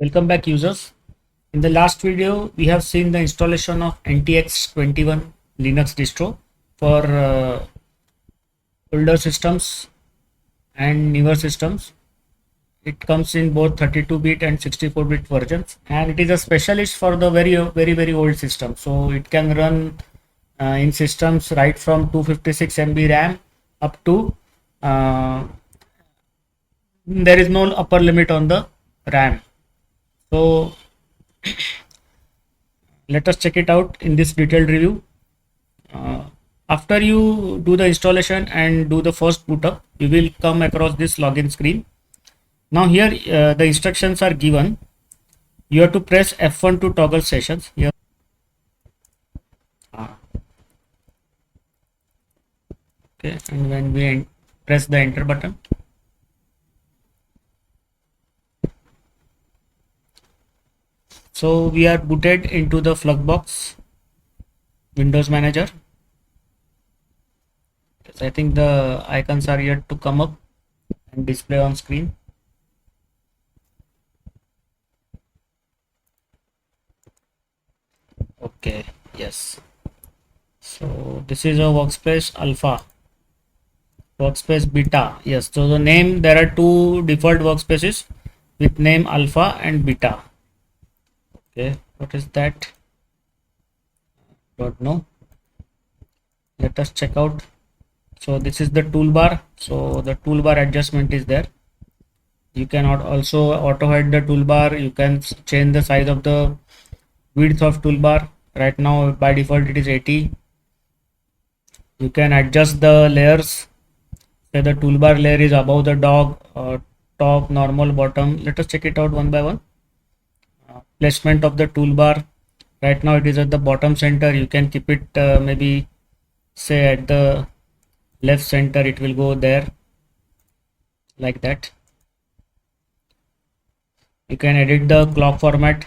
Welcome back, users. In the last video, we have seen the installation of AntiX-21 Linux distro for older systems and newer systems. It comes in both 32-bit and 64-bit versions, and it is a specialist for the very old system. So it can run in systems right from 256 MB RAM up to there is no upper limit on the RAM. So let us check it out in this detailed review. After you do the installation and do the first boot up, you will come across this login screen. Now here the instructions are given. You have to press F1 to toggle sessions here. Okay, and when we press the enter button, so we are booted into the Flugbox Windows Manager. I think the icons are yet to come up and display on screen. Okay, yes. So this is a workspace alpha, workspace beta. Yes, so the name, there are two default workspaces with name alpha and beta. Okay, what is that? Don't know. Let us check out. So this is the toolbar. So the toolbar adjustment is there. You can also auto hide the toolbar. You can change the size of the width of toolbar. Right now by default it is 80. You can adjust the layers. Say the toolbar layer is above the dog, top, normal, bottom. Let us check it out one by one. Placement of the toolbar. Right now it is at the bottom center. You can keep it maybe say at the left center. It will go there like that. You can edit the clock format.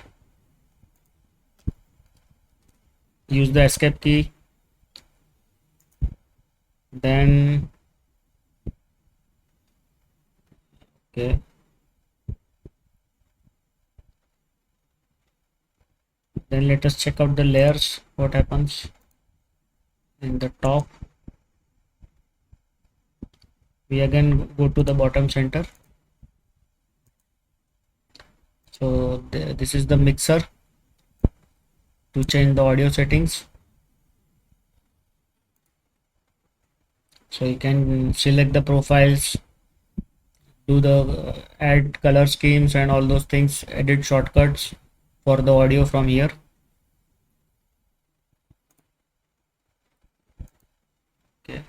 Use the escape key. Then okay. Then let us check out the layers. What happens in the top? We again go to the bottom center. So this is the mixer to change the audio settings. So you can select the profiles, do the add color schemes and all those things, edit shortcuts for the audio from here. Okay.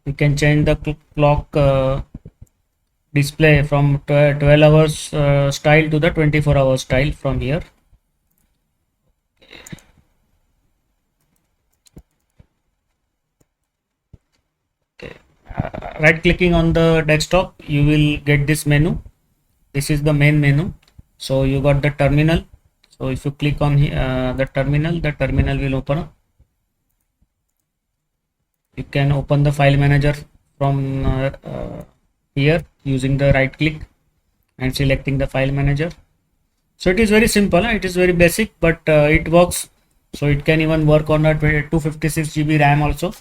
You can change the clock display from 12 hours style to the 24 hours style from here. Okay. Right clicking on the desktop, you will get this menu. This is the main menu. So you got the terminal. So if you click on the terminal will open up. You can open the file manager from here using the right click and selecting the file manager. So it is very simple. It is very basic, but it works. So it can even work on a 256 GB RAM also.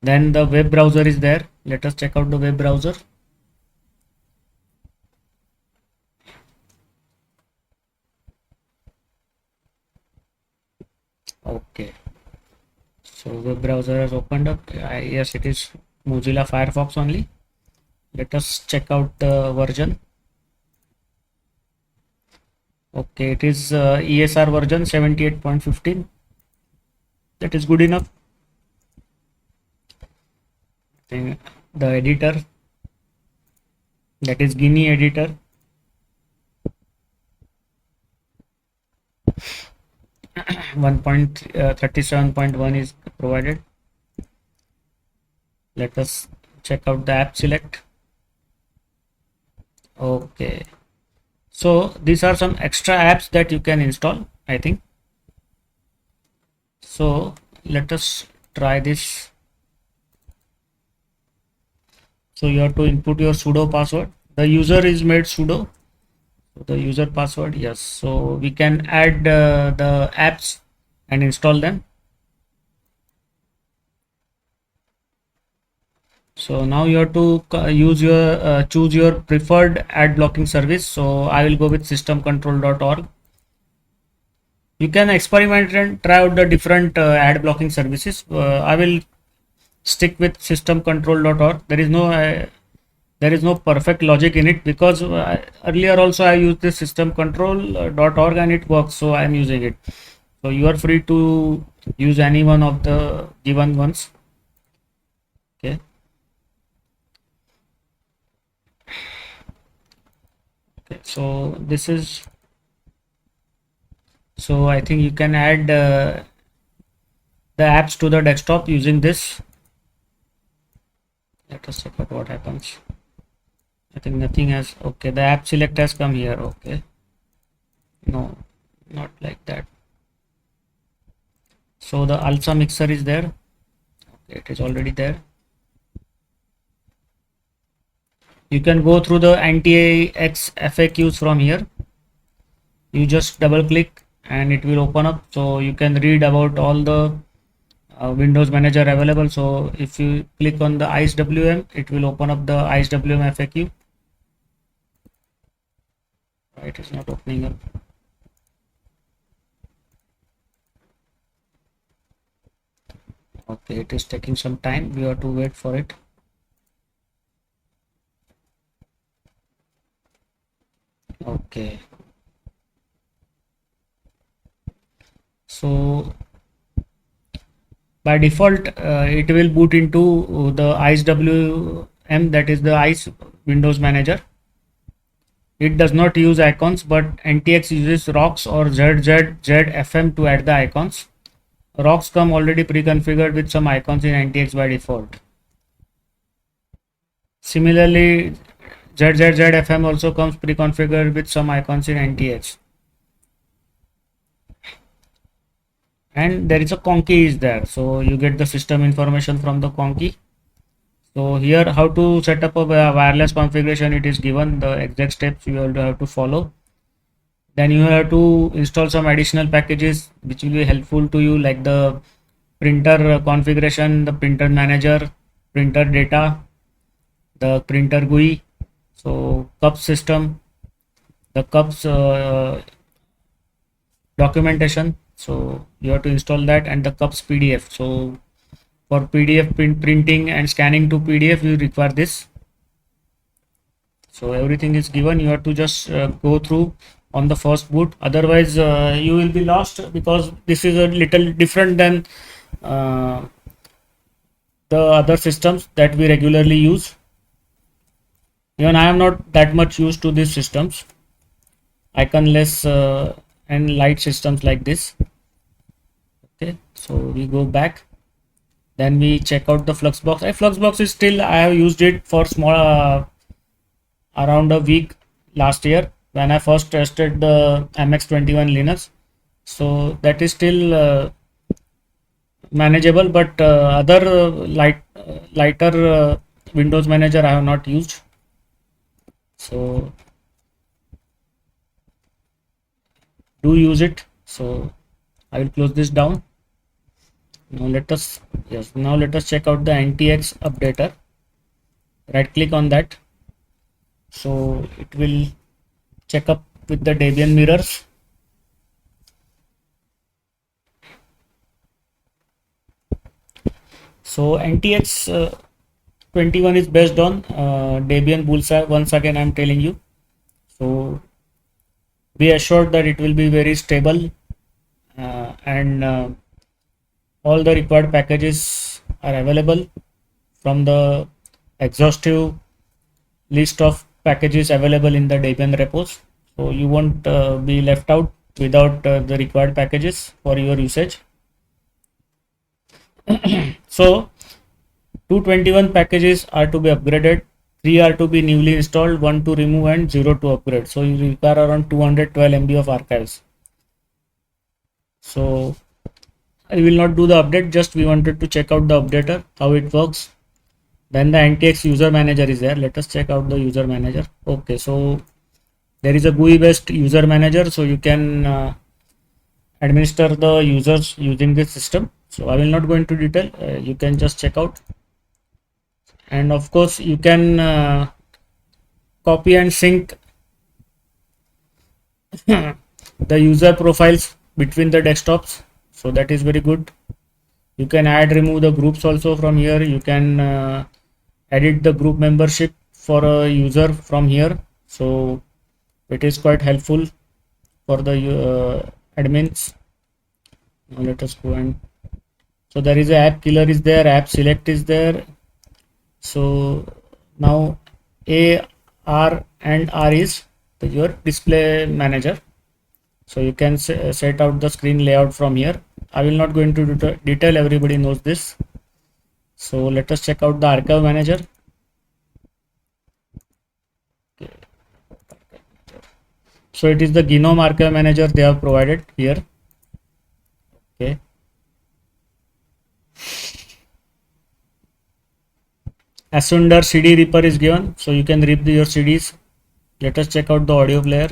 Then the web browser is there. Let us check out the web browser. Okay. So web browser has opened up. Yes, it is Mozilla Firefox only. Let us check out the version. Okay, it is ESR version 78.15. That is good enough. The editor, that is Guinea editor. One 1.37.1 is provided. Let us check out the app select. Okay, so these are some extra apps that you can install, I think. So let us try this. So you have to input your sudo password. The user is made sudo, so the user password, yes. So we can add the apps and install them. So now you have to use your choose your preferred ad blocking service. So I will go with systemcontrol.org. You can experiment and try out the different ad blocking services. I will stick with systemcontrol.org. There is no perfect logic in it, because earlier also I used this systemcontrol.org and it works, so I am using it. So you are free to use any one of the given ones. Okay. Okay, so this is, so I think you can add the apps to the desktop using this. Let us check out what happens. I think nothing has, okay, the app select has come here. Okay, no, not like that. So the Alsa mixer is there. Okay, it is already there. You can go through the AntiX FAQs from here. You just double click and it will open up, so you can read about all the Windows Manager available. So if you click on the IceWM, it will open up the IceWM FAQ. It is not opening up. Okay, it is taking some time. We have to wait for it. Okay. So by default, it will boot into the IceWM, that is the Ice Windows Manager. It does not use icons, but NTX uses ROX or ZZZFM to add the icons. ROX come already pre-configured with some icons in NTX by default. Similarly, ZZZFM also comes pre-configured with some icons in NTX. And there is a conk key is there, so you get the system information from the conk key. So here, how to set up a wireless configuration, it is given the exact steps you will have to follow. Then you have to install some additional packages which will be helpful to you, like the printer configuration, the printer manager, printer data, the printer GUI, so cup system, the cups documentation. So you have to install that, and the cups PDF. So for PDF printing and scanning to PDF, you require this. So everything is given. You have to just go through on the first boot. Otherwise, you will be lost, because this is a little different than the other systems that we regularly use. Even I am not that much used to these systems, iconless and light systems like this. Okay, so we go back. Then we check out the Fluxbox. Fluxbox is still, I have used it for small around a week last year when I first tested the MX21 Linux. So that is still manageable, but other lighter Windows Manager I have not used. So do use it. So I will close this down. Now let us check out the AntiX updater. Right click on that. So it will check up with the Debian mirrors. So AntiX-21 is based on Debian Bullseye. Once again, I am telling you. So be assured that it will be very stable, and all the required packages are available from the exhaustive list of packages available in the Debian repos. So you won't be left out without the required packages for your usage. So 221 packages are to be upgraded, 3 are to be newly installed, 1 to remove, and 0 to upgrade. So you require around 212 MB of archives. So I will not do the update, just we wanted to check out the updater, how it works. Then the AntiX user manager is there. Let us check out the user manager. Okay, so there is a GUI based user manager, so you can administer the users using this system. So I will not go into detail. You can just check out, and of course you can copy and sync the user profiles between the desktops. So that is very good. You can add remove the groups also from here. You can edit the group membership for a user from here. So it is quite helpful for the admins. Now let us go, and so there is a app killer is there, app select is there. So now A, R and R is your display manager. So you can set out the screen layout from here. I will not go into detail, everybody knows this. So let us check out the archive manager. Okay. So it is the GNOME archive manager they have provided here. Okay. Asunder CD Ripper is given, so you can rip your CDs. Let us check out the audio player.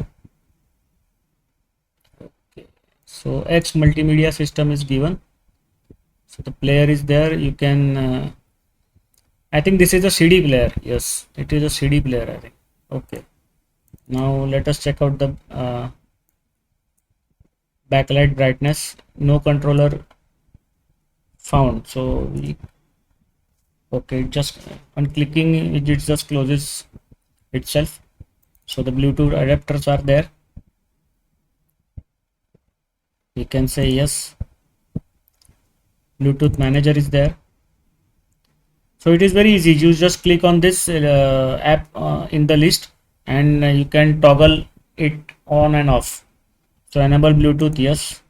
Okay. So X multimedia system is given. So the player is there. You can I think this is a CD player. Yes, it is a CD player, I think. Okay. Now let us check out the backlight brightness. No controller found. So okay, just on clicking it just closes itself. So the Bluetooth adapters are there. We can say yes. Bluetooth manager is there. So it is very easy. You just click on this app in the list, and you can toggle it on and off. So enable Bluetooth, yes.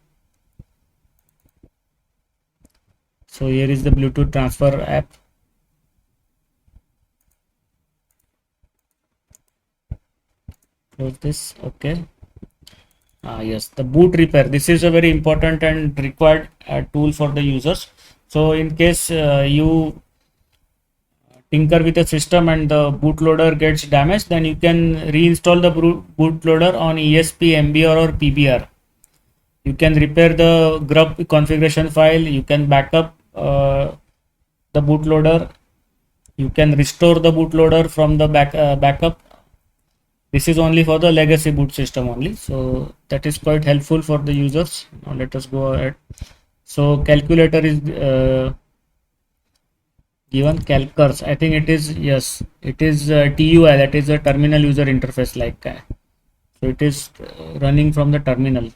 So here is the Bluetooth transfer app. Close this. Okay. Yes, the boot repair. This is a very important and required tool for the users. So in case you tinker with a system and the bootloader gets damaged, then you can reinstall the bootloader on ESP, MBR or PBR. You can repair the grub configuration file. You can backup the bootloader. You can restore the bootloader from the backup. This is only for the legacy boot system only, so that is quite helpful for the users. Now let us go ahead. So calculator is given. Calcurs, I think it is, yes, it is TUI, that is a terminal user interface like so it is running from the terminal.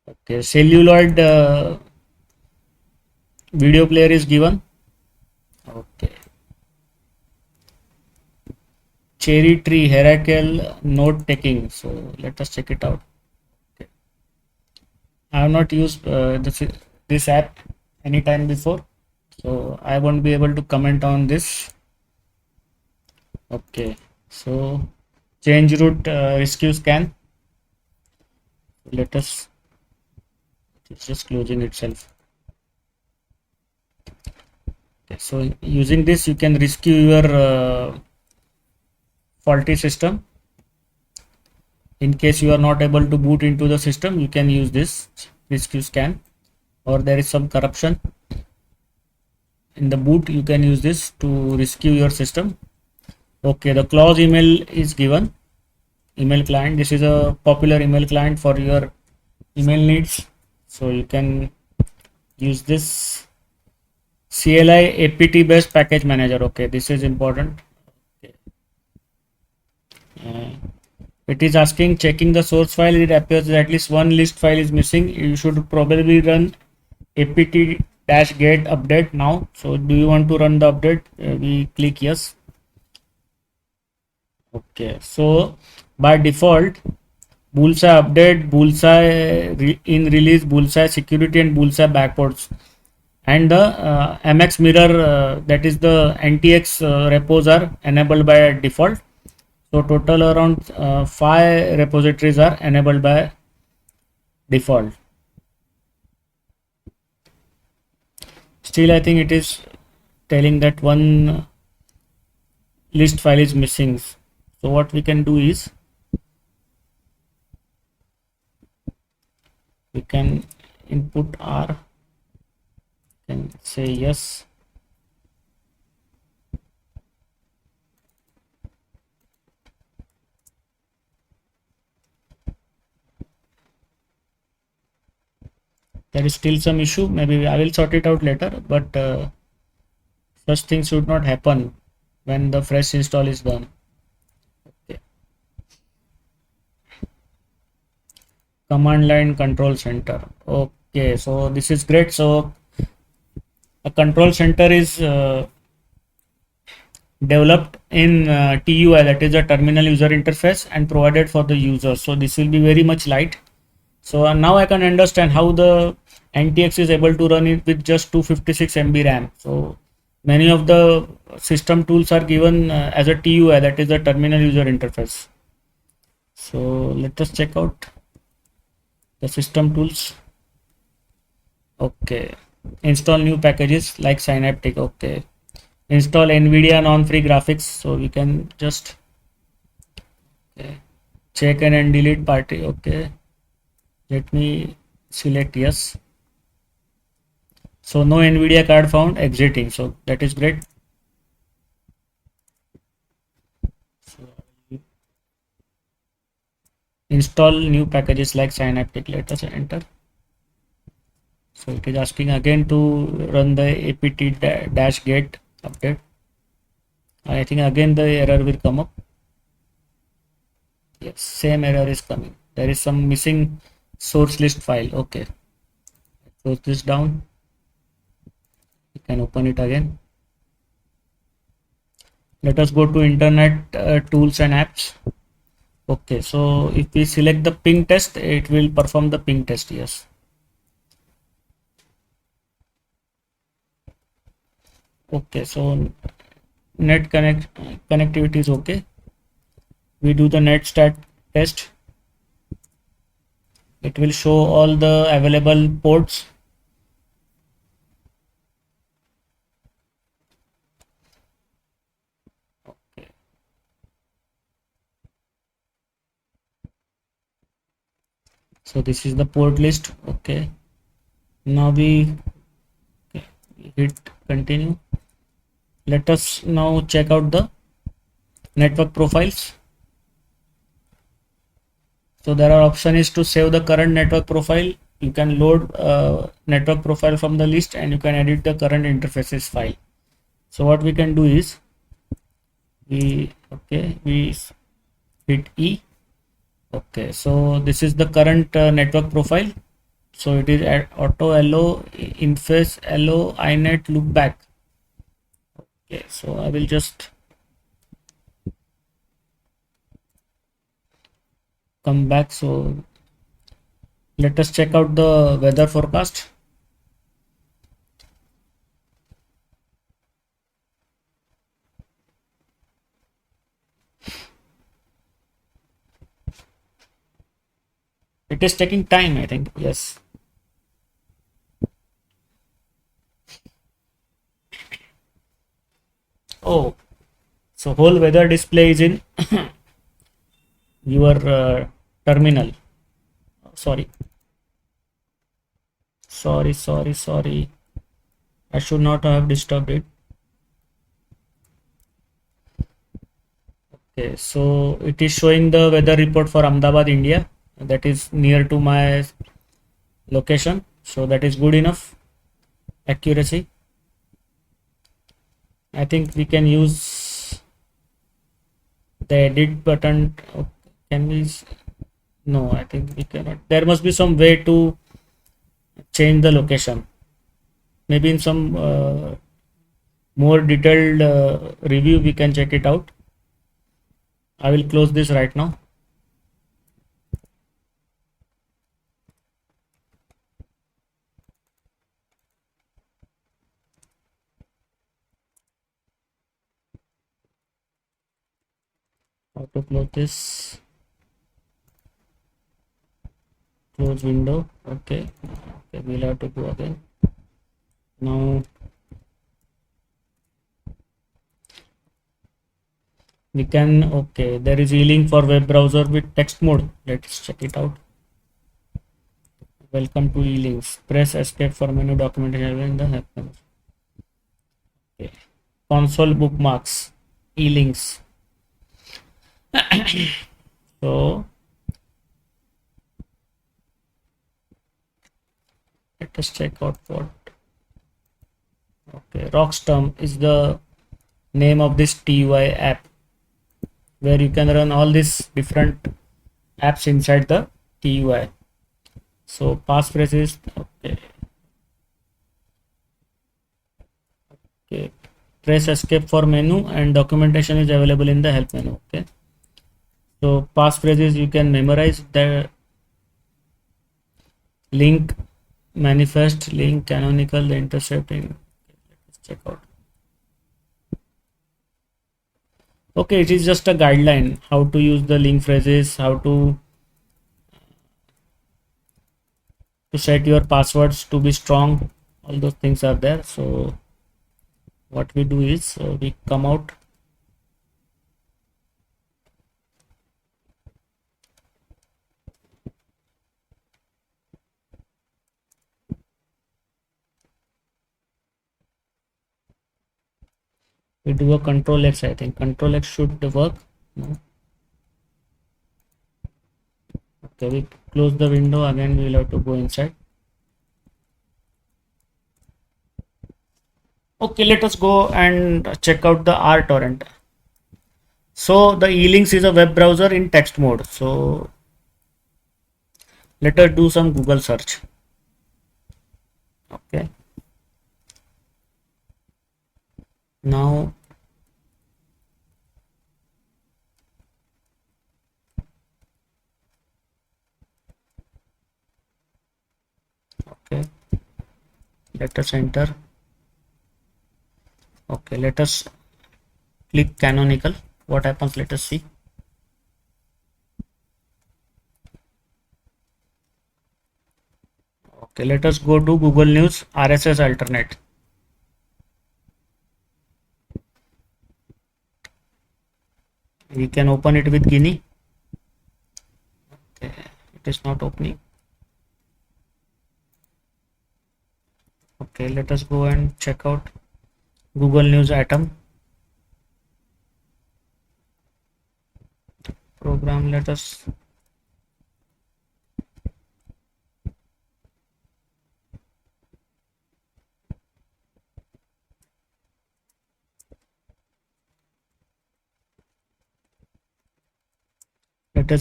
Okay, celluloid video player is given. Okay. Cherry tree hierarchical note taking. So let us check it out. Okay. I have not used this app anytime before, so I won't be able to comment on this. Okay. So change root rescue scan. Let us. It's just closing itself. Okay. So using this, you can rescue your faulty system. In case you are not able to boot into the system, you can use this rescue scan, or there is some corruption in the boot, you can use this to rescue your system. Okay, the clause email is given. Email client, this is a popular email client for your email needs, so you can use this. CLI apt based package manager. Okay, this is important. It is asking, checking the source file, it appears that at least one list file is missing. You should probably run apt-get update now. So do you want to run the update? We click yes. Okay, so by default, bullseye update, bullseye in release, bullseye security and bullseye backports, and the MX mirror, that is the AntiX repos are enabled by default. So total around 5 repositories are enabled by default. still I think it is telling that one list file is missing. So what we can do is we can input R, can say yes. There is still some issue, maybe I will sort it out later, but such things should not happen when the fresh install is done. Okay. Command line control center. Okay, so this is great. So a control center is developed in TUI, that is a terminal user interface, and provided for the user. So this will be very much light. So now I can understand how the NTX is able to run it with just 256 MB RAM. So many of the system tools are given as a TUI, that is a terminal user interface. So let us check out the system tools. Okay, install new packages like Synaptic. Okay, install NVIDIA non-free graphics. So we can just check and delete party. Okay, let me select yes. So no NVIDIA card found, exiting. So that is great. So install new packages like Synaptic. Let us enter. So it is asking again to run the apt-get update. I think again the error will come up. Yes, same error is coming. There is some missing source list file. Okay, close this down. You can open it again. Let us go to internet tools and apps. Okay, so if we select the ping test, it will perform the ping test. Yes. Okay, so net connectivity is okay. We do the net stat test. It will show all the available ports. Okay. So this is the port list. Okay, now we hit continue. Let us now check out the network profiles. So there are options to save the current network profile. You can load network profile from the list, and you can edit the current interfaces file. So what we can do is we hit E. Okay, so this is the current network profile. So it is at auto LO, inface LO, inet, loopback. Okay, so I will just come back. So let us check out the weather forecast. It is taking time, I think. Yes. Oh, so whole weather display is in your terminal. Sorry. I should not have disturbed it. Okay, so it is showing the weather report for Ahmedabad, India. That is near to my location. So that is good enough accuracy. I think we can use the edit button. Okay, can we? No, I think we cannot. There must be some way to change the location. Maybe in some more detailed review we can check it out. I will close this right now. How to close this? Close window. Okay, we'll have to go again. Now we can, okay, there is e-link for web browser with text mode. Let's check it out. Welcome to e-links. Press escape for menu documentation in the help menu. Okay. Console bookmarks, e-links. So let us check out what. Okay, Rockstorm is the name of this TUI app, where you can run all these different apps inside the TUI. So passphrase is okay. Okay. Press escape for menu, and documentation is available in the help menu. Okay. So passphrases you can memorize. The link, manifest, link, canonical, the intercepting. Okay, let's check out. Okay, it is just a guideline how to use the link phrases, how to set your passwords to be strong. All those things are there. So what we do is we come out. We do a control X. I think control X should work. No. Okay, we close the window again. We will have to go inside. Okay, let us go and check out the rTorrent. So the e-links is a web browser in text mode. So let us do some Google search. Okay. Now okay, let us enter. Okay, let us click canonical. What happens? Let us see. Okay, let us go to Google News RSS alternate. We can open it with Guinea. Okay, it is not opening. Okay, let us go and check out Google News Atom program. Let us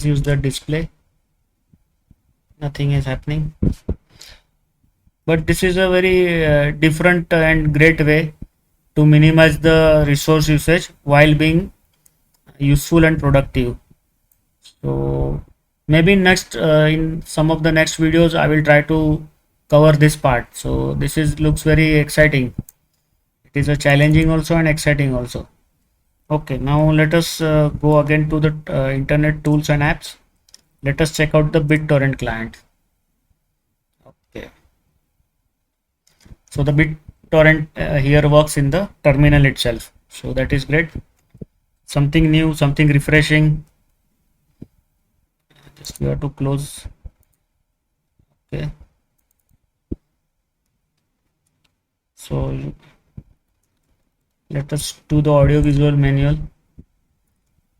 use the display. Nothing is happening, but this is a very different and great way to minimize the resource usage while being useful and productive. So maybe next in some of the next videos I will try to cover this part. So this is looks very exciting. It is a challenging also and exciting also. Okay, now let us go again to the internet tools and apps. Let us check out the BitTorrent client. Okay, so the BitTorrent here works in the terminal itself, so that is great. Something new, something refreshing. Just we have to close. Okay, so let us do the audio visual manual.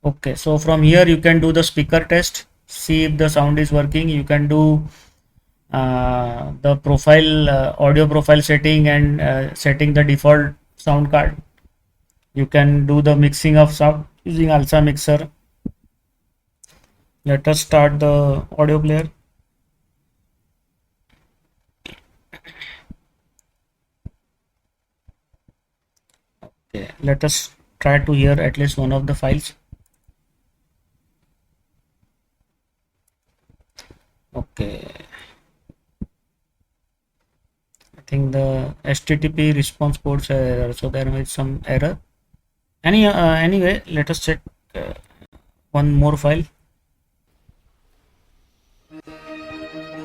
Okay, so from here you can do the speaker test, see if the sound is working. You can do the profile audio profile setting and setting the default sound card. You can do the mixing of sound using ALSA mixer. Let us start the audio player. Okay, let us try to hear at least one of the files. Okay, I think the HTTP response codes are error, so there is some error. Anyway, let us check one more file.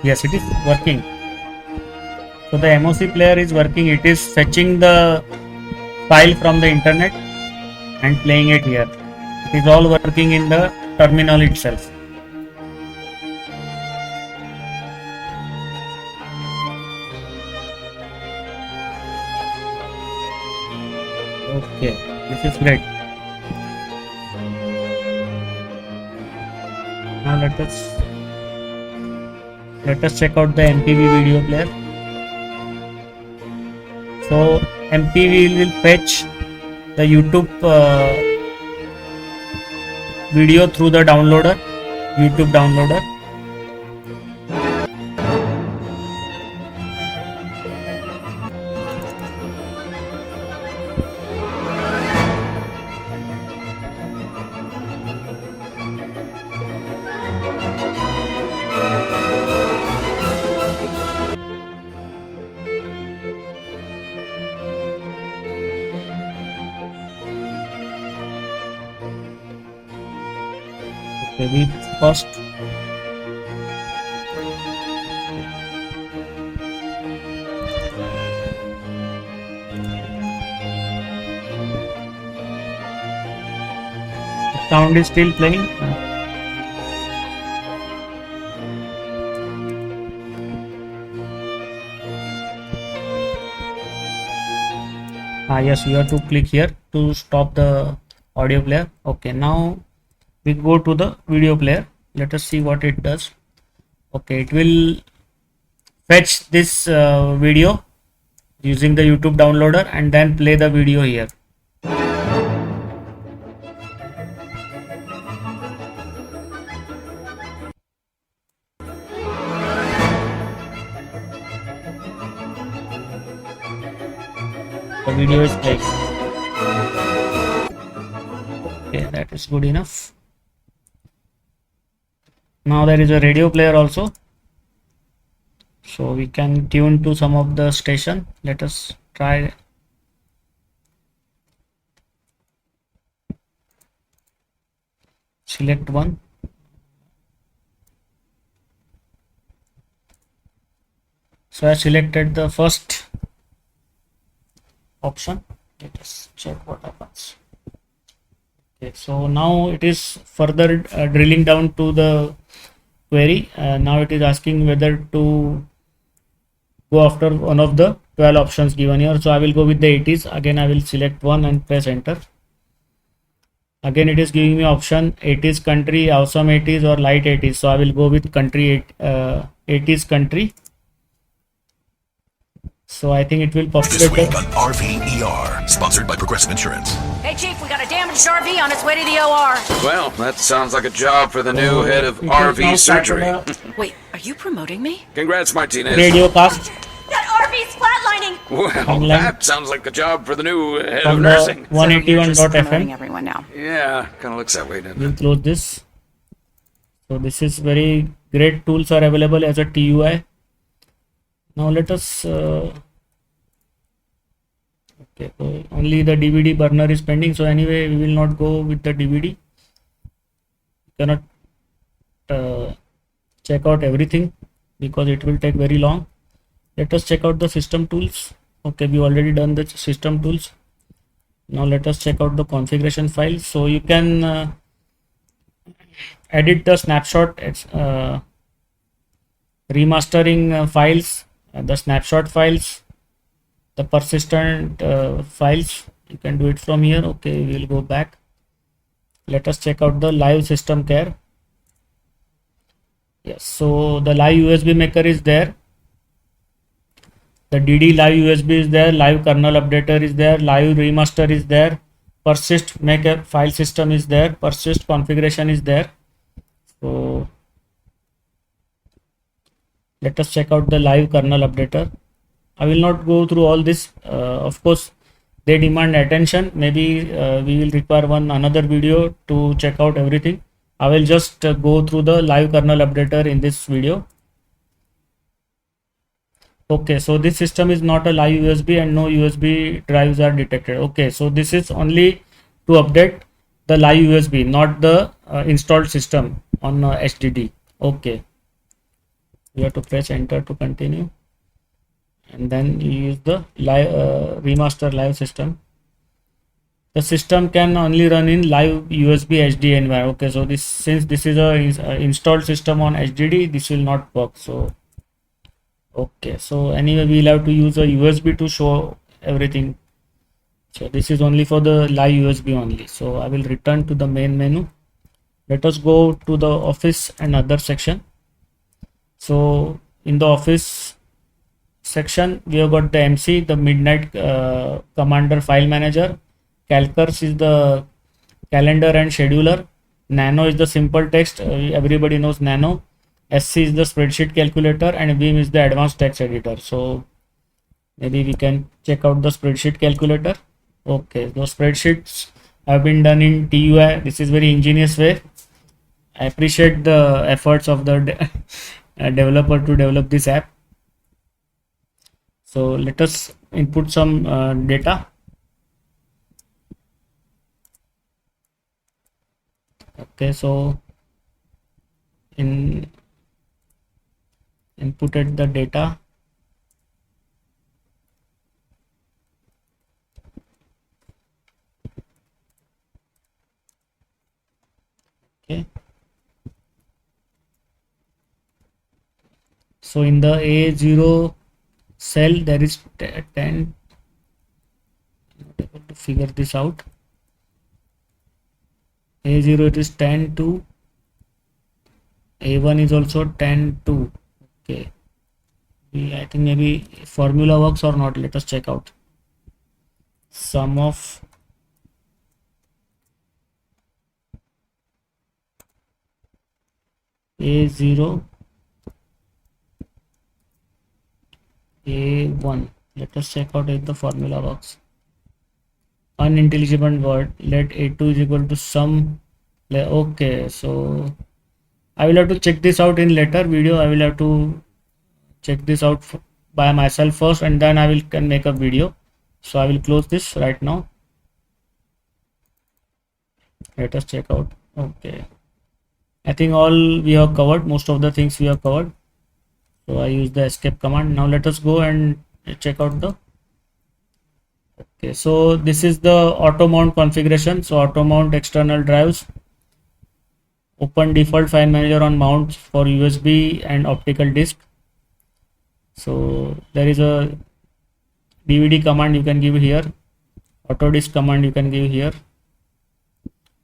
Yes, it is working. So the MOC player is working. It is fetching the file from the internet and playing it here. It is all working in the terminal itself. Okay, this is great. Now let us check out the MPV video player. So MPV will fetch the YouTube video through the downloader, YouTube downloader. Okay, we first sound is still playing. Yes, you have to click here to stop the audio player. Okay, now we go to the video player. Let us see what it does. Okay, it will fetch this video using the YouTube downloader and then play the video here. The video is playing. Okay, that is good enough. Now there is a radio player also, so we can tune to some of the station. Let us try. Select one. So I selected the first option. Let us check what happens. Okay, so now it is further drilling down to the query. Now it is asking whether to go after one of the 12 options given here. So I will go with the 80s. Again I will select one and press enter. Again it is giving me option 80s country, awesome 80s or light 80s. So I will go with country 80s country. So I think it will populate. This week on RVER, sponsored by Progressive Insurance. Hey Chief, we got a damaged RV on its way to the OR. Well, that sounds like a job for the new head of RV surgery. Wait, are you promoting me? Congrats, Martinez. Radio cast That RV's flatlining! Well, Online. that sounds like a job for the new head of from the nursing. So you're just 181.fm. promoting everyone now. Yeah, kind of looks that way, doesn't We'll it? close this. So this is very great. Tools are available as a TUI. Now let us okay, so only the DVD burner is pending, so anyway we will not go with the DVD. Cannot check out everything because it will take very long. Let us check out the system tools. Okay, we already done the system tools. Now let us check out the configuration files. So you can edit the snapshot remastering files, the snapshot files, the persistent files. You can do it from here. Okay, we will go back. Let us check out the live system care. Yes, so the live USB maker is there, the DD live USB is there, live kernel updater is there, live remaster is there, persist maker file system is there, persist configuration is there. So let us check out the live kernel updater. I will not go through all this. Of course they demand attention. Maybe we will require another video to check out everything. I will just go through the live kernel updater in this video. Okay, so this system is not a live USB and no USB drives are detected. Okay, so this is only to update the live USB, not the installed system on HDD. Okay, you have to press enter to continue, and then you use the live remaster live system. the system can only run in live USB HD environment. Okay, so this, since this is a installed system on HDD, this will not work. So okay, so anyway we'll have to use a USB to show everything. So this is only for the live USB only. So I will return to the main menu. Let us go to the office and other section. So in the office section we have got the MC, the Midnight Commander file manager. Calcurs is the calendar and scheduler. Nano is the simple text, everybody knows Nano. SC is the spreadsheet calculator, and Vim is the advanced text editor. So maybe we can check out the spreadsheet calculator. Okay, those spreadsheets have been done in TUI. This is very ingenious way. I appreciate the efforts of the developer to develop this app. So let us input some data. Okay, so inputted the data. Okay, so in the A0 cell there is 10. I'm not able to figure this out. A0 it is 10 2. A1 is also 10 2. Okay, I think maybe formula works or not. Let us check out. Sum of A0 A1. Let us check out if the formula works. Unintelligible word. Let A2 is equal to sum. Okay, so I will have to check this out in later video. I will have to check this out by myself first, and then I can make a video. So I will close this right now. Let us check out. Okay, I think all we have covered, most of the things we have covered. So I use the escape command. Now let us go and check out the. Okay, so this is the auto mount configuration. So auto mount external drives. Open default file manager on mounts for USB and optical disk. So there is a DVD command you can give here. Auto disk command you can give here.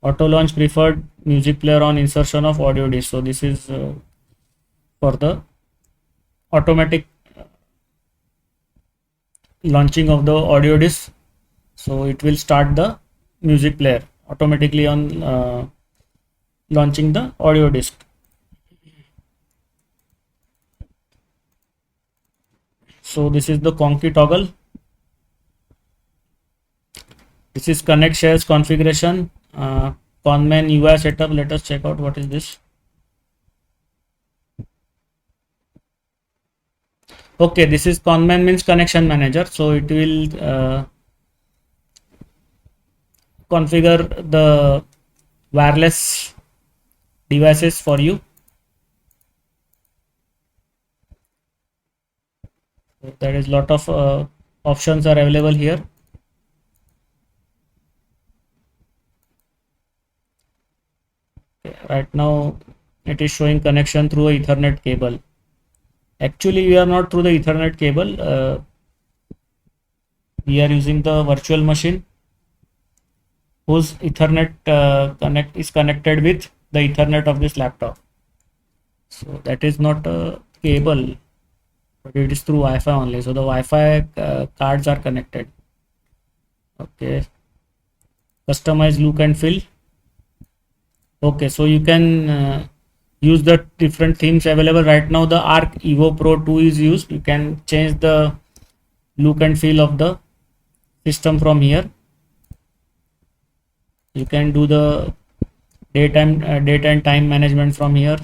Auto launch preferred music player on insertion of audio disk. So this is for the automatic launching of the audio disk. So it will start the music player automatically on launching the audio disk. So this is the conky toggle. This is connect shares configuration. Conman UI setup. Let us check out what is this. Okay, this is Conman means connection manager. So it will configure the wireless devices for you. There is lot of options are available here. Okay, right now it is showing connection through a Ethernet cable. Actually we are not through the Ethernet cable. We are using the virtual machine whose Ethernet is connected with the Ethernet of this laptop. So that is not a cable, but it is through Wi-Fi only. So the Wi-Fi cards are connected. Okay, customize look and feel. Okay, so you can use the different themes available right now. The Arc Evo Pro 2 is used. You can change the look and feel of the system from here. You can do the date and time management from here.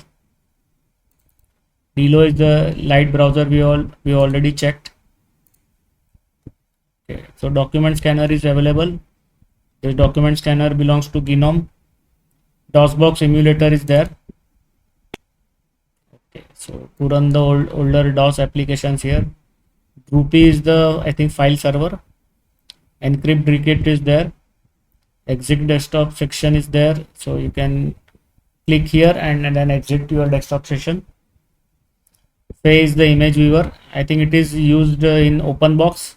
Delo is the light browser we already checked. Okay, so document scanner is available. This document scanner belongs to Gnome. DOSBox emulator is there. Okay, so to run the older DOS applications here. Droopy is the, I think, file server. Encrypt decrypt is there. Exit desktop section is there, so you can click here and then exit your desktop session. Face the image viewer. I think it is used in open box.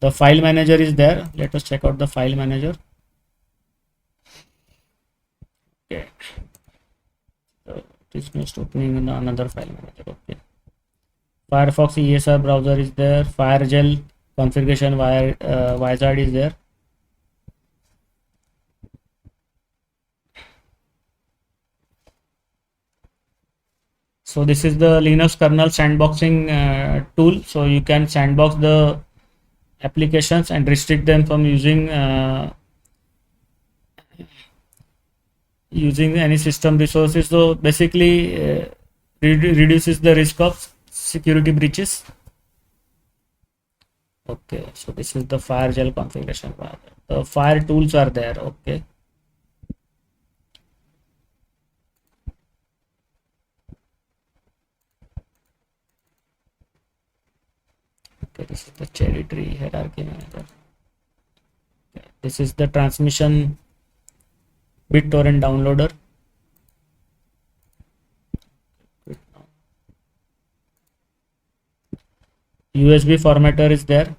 The file manager is there. Let us check out the file manager. Okay, so it is just opening in another file manager. Okay, Firefox ESR browser is there. FireGel configuration wizard is there. So this is the Linux kernel sandboxing tool. So you can sandbox the applications and restrict them from using any system resources. So basically reduces the risk of security breaches. Okay, so this is the FireGel configuration. The fire tools are there. Okay. Okay, this is the cherry tree hierarchy manager. Okay, this is the transmission BitTorrent downloader. USB formatter is there.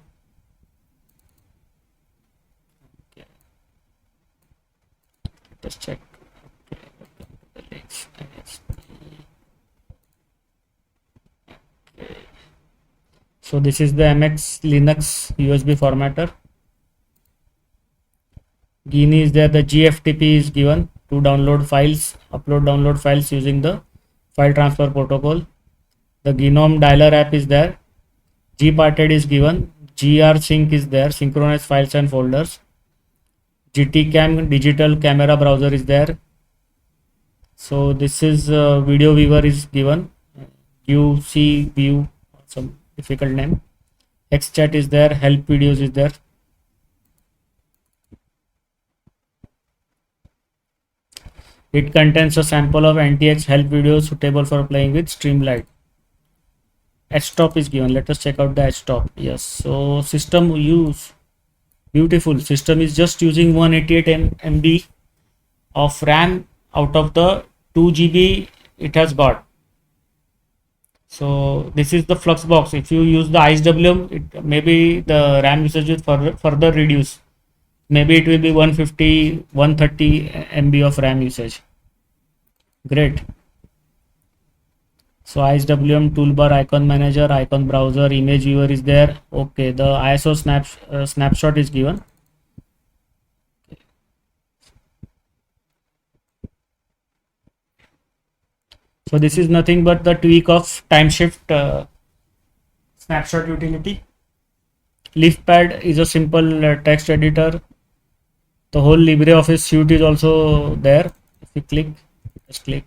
Okay. Let's check. Okay. Okay. So this is the MX Linux USB formatter. Guinea is there. The GFTP is given to download files, download files using the file transfer protocol. The Gnome dialer app is there. Gparted is given. GRSync is there. Synchronize files and folders. GTCam digital camera browser is there. So this is video viewer is given. UC view, some difficult name. XChat is there. Help videos is there. It contains a sample of AntiX help videos suitable for playing with Streamlight. Stop is given. Let us check out the stop. Yes, so system use, beautiful. System is just using 188 MB of RAM out of the 2 GB it has got. So this is the flux box. If you use the ISWM, maybe the RAM usage will further reduce. Maybe it will be 150, 130 MB of RAM usage. Great. So ISWM toolbar, icon manager, icon browser, image viewer is there. Okay, the ISO snapshot is given. So this is nothing but the tweak of time shift snapshot utility. LeafPad is a simple text editor. The whole LibreOffice suite is also there. If you click, just click.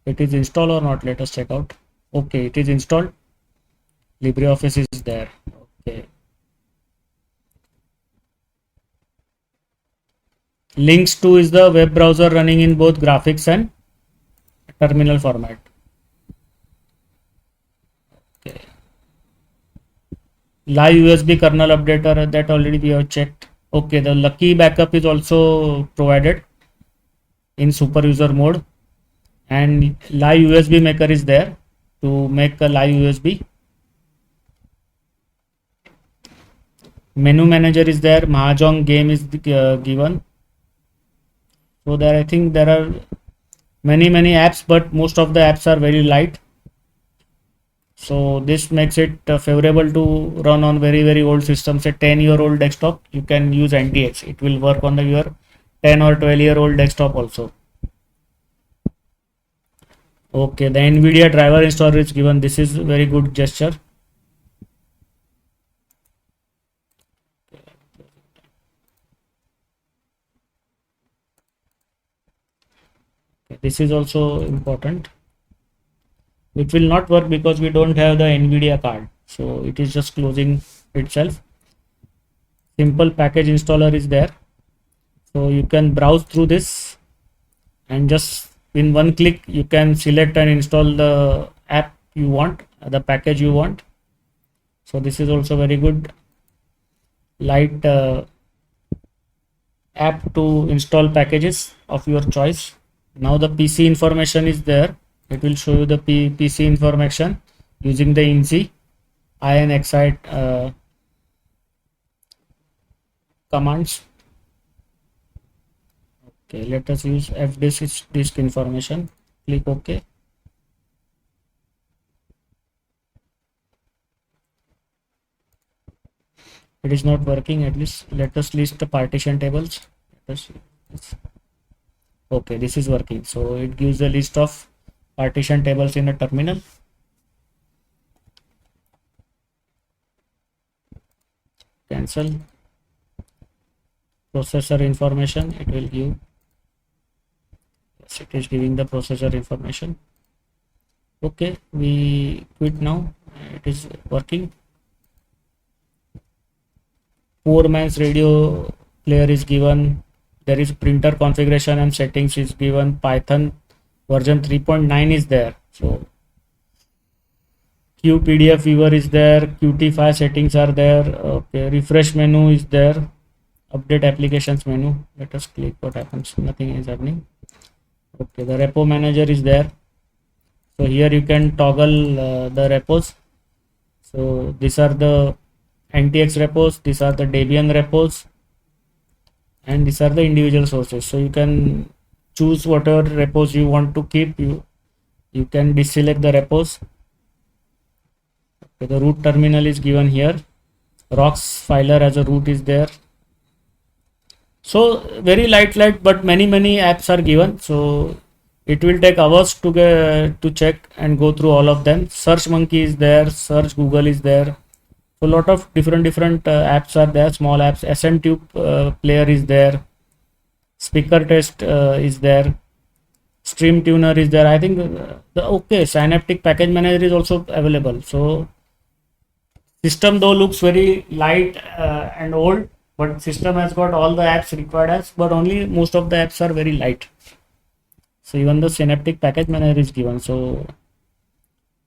It is installed or not? Let us check out. Okay, it is installed. LibreOffice is there. Okay. Links to is the web browser running in both graphics and terminal format. Okay. Live USB kernel updater, that already we have checked. Okay, the lucky backup is also provided in super user mode, and live USB maker is there to make a live USB. Menu manager is there. Mahjong game is given. So there, I think there are many apps, but most of the apps are very light. So this makes it favorable to run on very old systems. A 10-year-old desktop, you can use AntiX. It will work on your 10 or 12-year-old desktop also. Okay, the NVIDIA driver installer is given. This is very good gesture. Okay, this is also important. It will not work because we don't have the NVIDIA card, so it is just closing itself. Simple package installer is there, so you can browse through this and just in one click you can select and install the app you want, the package you want. So this is also very good. Light app to install packages of your choice. Now the PC information is there. It will show you the PC information using the INSI INXI commands. Okay, let us use fdisk information. Click OK. It is not working. At least let us list the partition tables. Okay, this is working. So it gives a list of partition tables in a terminal. Cancel. Processor information, it will give. Yes, it is giving the processor information. Okay, we quit now. It is working. 4-man's radio player is given. There is printer configuration and settings is given. Python version 3.9 is there. So QPDF viewer is there. Qt5 settings are there. Okay, refresh menu is there. Update applications menu. Let us click. What happens? Nothing is happening. Okay, the repo manager is there. So here you can toggle the repos. So these are the AntiX repos, these are the Debian repos, and these are the individual sources. So you can choose whatever repos you want to keep. You can deselect the repos. Okay, the root terminal is given here. Rox filer as a root is there. So very light, but many apps are given. So it will take hours to check and go through all of them. Search Monkey is there. Search Google is there. So a lot of different apps are there. Small apps. SNTube player is there. Speaker test is there. Stream tuner is there. I think okay, Synaptic package manager is also available. So system though looks very light and old, but system has got all the apps required as, but only most of the apps are very light. So even the Synaptic package manager is given. So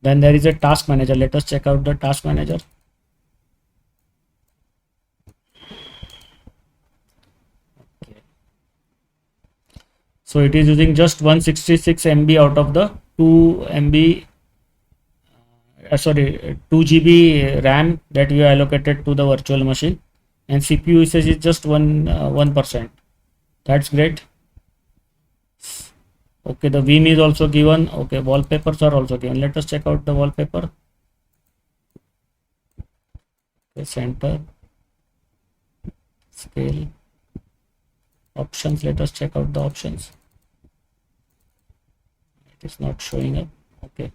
then there is a task manager. Let us check out the task manager. Okay. So it is using just 166 MB out of the 2 MB 2 GB RAM that we allocated to the virtual machine, and CPU usage is just 1%. That's great. Okay, the Vim is also given. Okay, wallpapers are also given. Let us check out the wallpaper. Okay, center, scale, options. Let us check out the options. It is not showing up. Okay.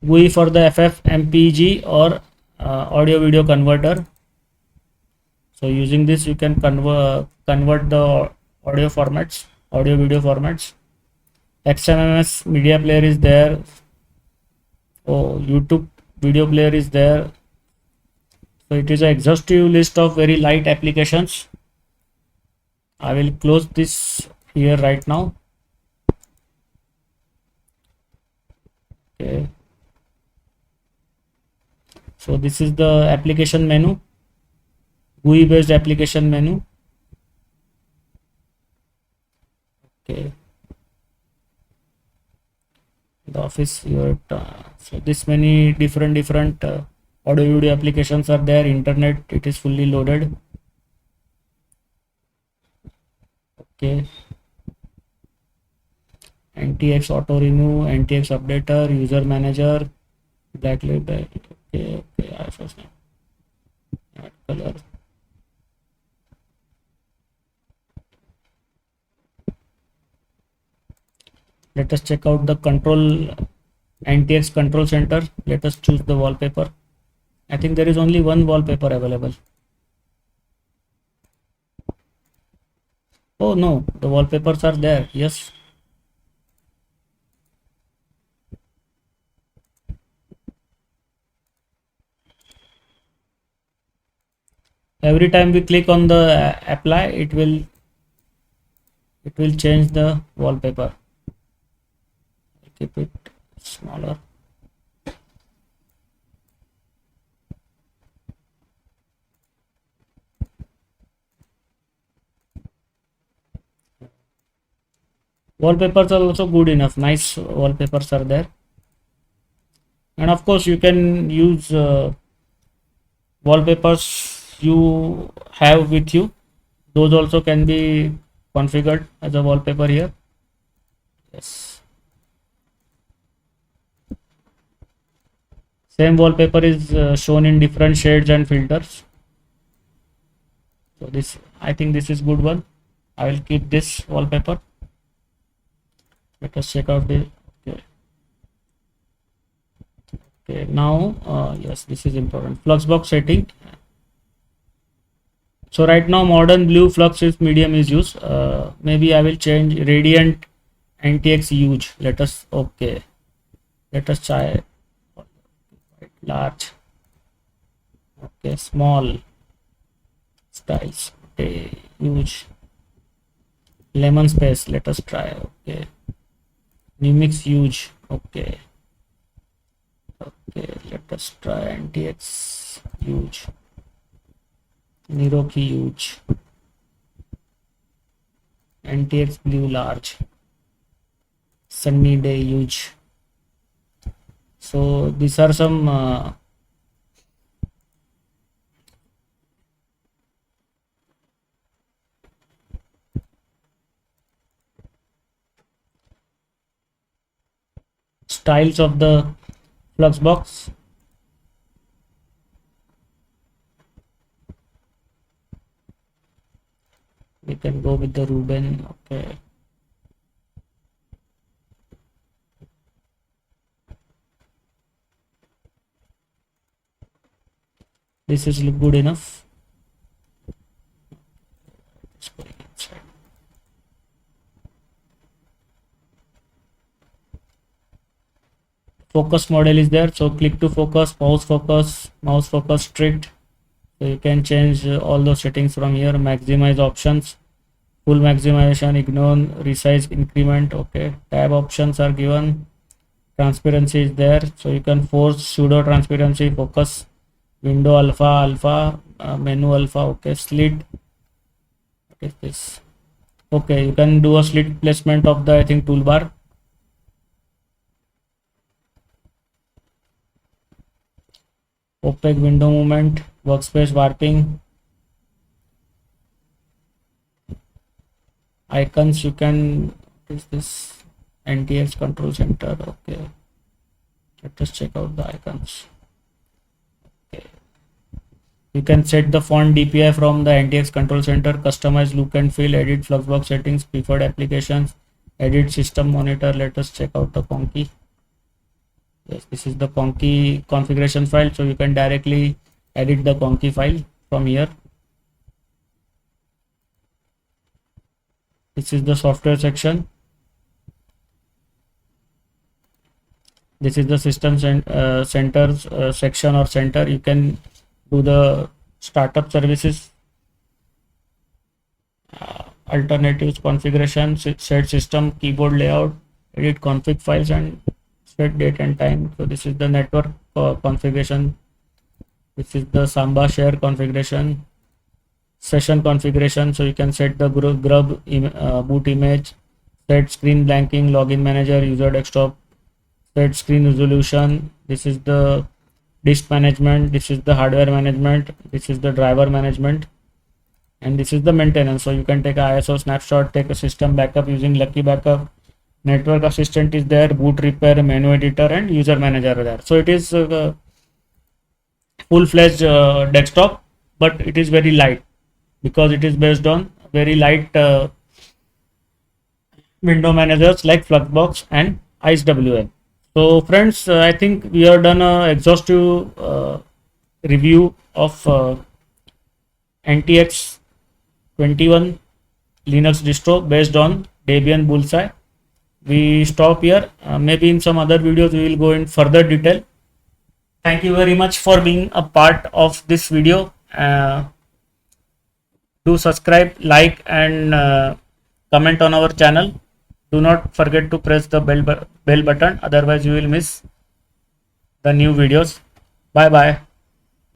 GUI for the FFmpeg or audio video converter. So using this you can convert the audio video formats. XMMS media player is there. Oh, YouTube video player is there. So it is an exhaustive list of very light applications. I will close this here right now. Okay. So this is the application menu, GUI based application menu. Okay. The office here. So this many different audio video applications are there. Internet, it is fully loaded. Okay. AntiX auto renew, AntiX updater, user manager, blacklight. Okay, add color. Let us check out the AntiX control center. Let us choose the wallpaper. I think there is only one wallpaper available. Oh no, the wallpapers are there. Yes. Every time we click on the apply, it will change the wallpaper. Keep it smaller. Wallpapers are also good enough. Nice wallpapers are there. And of course, you can use wallpapers you have with you. Those also can be configured as a wallpaper here. Yes. Same wallpaper is shown in different shades and filters. So this, I think this is good one. I will keep this wallpaper. Let us check out this. Okay. Okay. Now, yes, this is important. Fluxbox setting. So right now, modern blue flux is medium is used. Maybe I will change radiant AntiX huge. Let us, okay. Let us try large. Okay, small. Styles. Okay, huge. Lemon space. Let us try. Okay. New mix huge. Okay. Okay, let us try AntiX huge. Niroki huge. AntiX blue large. Sunny day huge. So these are some styles of the flux box. We can go with the Ruben. Okay. This is good enough. It's going inside. Focus model is there, so click to focus, mouse focus strict. So you can change all those settings from here. Maximize options, full maximization, ignore, resize, increment. Okay, tab options are given. Transparency is there, so you can force pseudo transparency, focus, window alpha, menu alpha. Okay, slit. What is this? Okay, you can do a slit placement of the, I think, toolbar. Opaque window movement, workspace warping, icons. You can, what is this? AntiX control center. Okay, let us check out the icons. Okay, you can set the font DPI from the AntiX control center, customize look and feel, edit fluxbox settings, preferred applications, edit system monitor. Let us check out the Conky. Yes, this is the Conky configuration file, so you can directly edit the Conky file from here. This is the software section. This is the system centers section or center. You can do the startup services, alternatives, configuration, set system, keyboard layout, edit config files, and set date and time. So this is the network configuration. This is the Samba share configuration, session configuration. So you can set the grub boot image, set screen blanking, login manager, user desktop, set screen resolution. This is the disk management. This is the hardware management. This is the driver management, and this is the maintenance. So you can take a ISO snapshot, take a system backup using Lucky Backup. Network assistant is there, boot repair, menu editor, and user manager are there. So it is full-fledged desktop, but it is very light because it is based on very light window managers like Fluxbox and IceWM. So friends, I think we have done an exhaustive review of AntiX-21 Linux distro based on Debian Bullseye. We stop here. Maybe in some other videos we will go in further detail. Thank you very much for being a part of this video. Do subscribe, like, and comment on our channel. Do not forget to press the bell button, otherwise you will miss the new videos. Bye bye.